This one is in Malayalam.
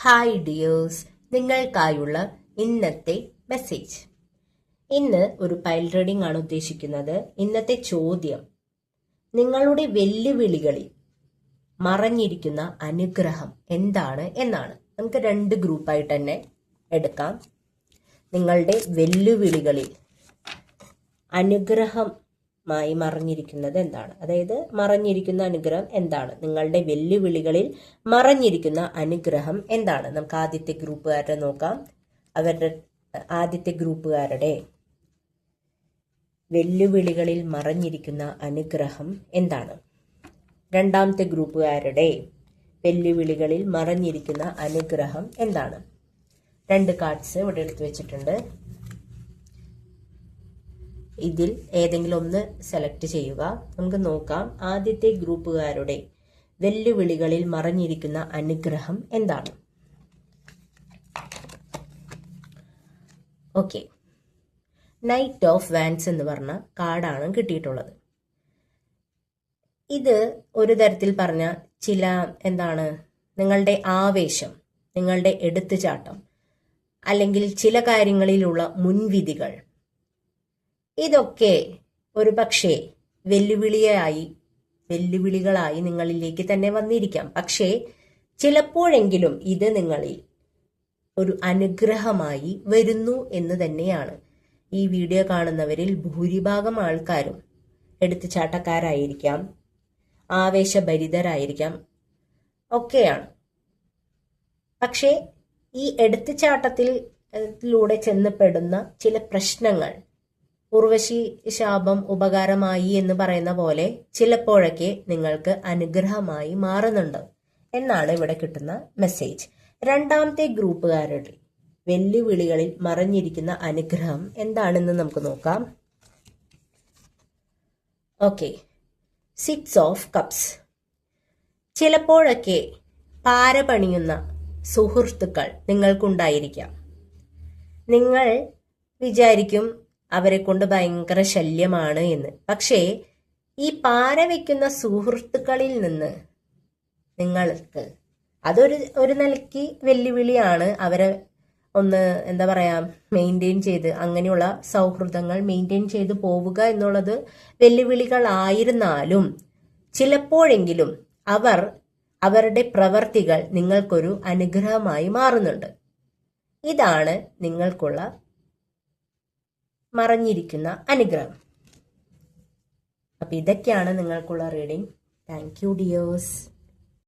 ഹായ് ഡിയേഴ്സ്, നിങ്ങൾക്കായുള്ള ഇന്നത്തെ മെസ്സേജ്. ഇന്ന് ഒരു പൈൽ റീഡിംഗ് ആണ് ഉദ്ദേശിക്കുന്നത്. ഇന്നത്തെ ചോദ്യം, നിങ്ങളുടെ വെല്ലുവിളികളിൽ മറഞ്ഞിരിക്കുന്ന അനുഗ്രഹം എന്താണ് എന്നാണ്. നമുക്ക് 2 ഗ്രൂപ്പായിട്ട് തന്നെ എടുക്കാം. നിങ്ങളുടെ വെല്ലുവിളികളിൽ അനുഗ്രഹമായി മറഞ്ഞിരിക്കുന്നത് എന്താണ്? അതായത് മറഞ്ഞിരിക്കുന്ന അനുഗ്രഹം എന്താണ്? നിങ്ങളുടെ വെല്ലുവിളികളിൽ മറഞ്ഞിരിക്കുന്ന അനുഗ്രഹം എന്താണ്? നമുക്ക് ആദ്യത്തെ ഗ്രൂപ്പുകാരുടെ നോക്കാം. ആദ്യത്തെ ഗ്രൂപ്പുകാരുടെ വെല്ലുവിളികളിൽ മറഞ്ഞിരിക്കുന്ന അനുഗ്രഹം എന്താണ്? രണ്ടാമത്തെ ഗ്രൂപ്പുകാരുടെ വെല്ലുവിളികളിൽ മറഞ്ഞിരിക്കുന്ന അനുഗ്രഹം എന്താണ്? 2 കാർഡ്സ് ഇവിടെ എടുത്തു വെച്ചിട്ടുണ്ട്. ഇതിൽ ഏതെങ്കിലും ഒന്ന് സെലക്ട് ചെയ്യുക. നമുക്ക് നോക്കാം ആദ്യത്തെ ഗ്രൂപ്പുകാരുടെ വെല്ലുവിളികളിൽ മറഞ്ഞിരിക്കുന്ന അനുഗ്രഹം എന്താണ്. ഓക്കെ, നൈറ്റ് ഓഫ് വാൻസ് എന്ന് പറഞ്ഞ കാർഡാണ് കിട്ടിയിട്ടുള്ളത്. ഇത് ഒരു തരത്തിൽ പറഞ്ഞ ചില നിങ്ങളുടെ ആവേശം, നിങ്ങളുടെ എടുത്തുചാട്ടം, അല്ലെങ്കിൽ ചില കാര്യങ്ങളിലുള്ള മുൻവിധികൾ, ഇതൊക്കെ ഒരു പക്ഷേ വെല്ലുവിളികളായി നിങ്ങളിലേക്ക് തന്നെ വന്നിരിക്കാം. പക്ഷേ ചിലപ്പോഴെങ്കിലും ഇത് നിങ്ങളിൽ ഒരു അനുഗ്രഹമായി വരുന്നു എന്ന് തന്നെയാണ്. ഈ വീഡിയോ കാണുന്നവരിൽ ഭൂരിഭാഗം ആൾക്കാരും എടുത്തുചാട്ടക്കാരായിരിക്കാം, ആവേശഭരിതരായിരിക്കാം, ഒക്കെയാണ്. പക്ഷേ ഈ എടുത്തുചാട്ടത്തിലൂടെ ചെന്നപ്പെടുന്ന ചില പ്രശ്നങ്ങൾ ഉർവശി ശാപം ഉപകാരമായി എന്ന് പറയുന്ന പോലെ ചിലപ്പോഴൊക്കെ നിങ്ങൾക്ക് അനുഗ്രഹമായി മാറുന്നുണ്ട് എന്നാണ് ഇവിടെ കിട്ടുന്ന മെസ്സേജ്. രണ്ടാമത്തെ ഗ്രൂപ്പുകാരുടെ വെല്ലുവിളികളിൽ മറഞ്ഞിരിക്കുന്ന അനുഗ്രഹം എന്താണെന്ന് നമുക്ക് നോക്കാം. Okay, 6 of cups. ചിലപ്പോഴൊക്കെ പാര പണിയുന്ന സുഹൃത്തുക്കൾ നിങ്ങൾക്കുണ്ടായിരിക്കാം. നിങ്ങൾ വിചാരിക്കും അവരെ കൊണ്ട് ഭയങ്കര ശല്യമാണ് എന്ന്. പക്ഷേ ഈ പാര വയ്ക്കുന്ന സുഹൃത്തുക്കളിൽ നിന്ന് നിങ്ങൾക്ക് അതൊരു നിലയ്ക്ക് വെല്ലുവിളിയാണ്. അവരെ ഒന്ന് മെയിൻറ്റെയിൻ ചെയ്ത്, അങ്ങനെയുള്ള സൗഹൃദങ്ങൾ മെയിൻറ്റെയിൻ ചെയ്ത് പോവുക എന്നുള്ളത് വെല്ലുവിളികളായിരുന്നാലും ചിലപ്പോഴെങ്കിലും അവരുടെ പ്രവർത്തികൾ നിങ്ങൾക്കൊരു അനുഗ്രഹമായി മാറുന്നുണ്ട്. ഇതാണ് നിങ്ങൾക്കുള്ള മറഞ്ഞിരിക്കുന്ന അനുഗ്രഹം. അപ്പൊ ഇതൊക്കെയാണ് നിങ്ങൾക്കുള്ള റീഡിംഗ്. Thank you dears.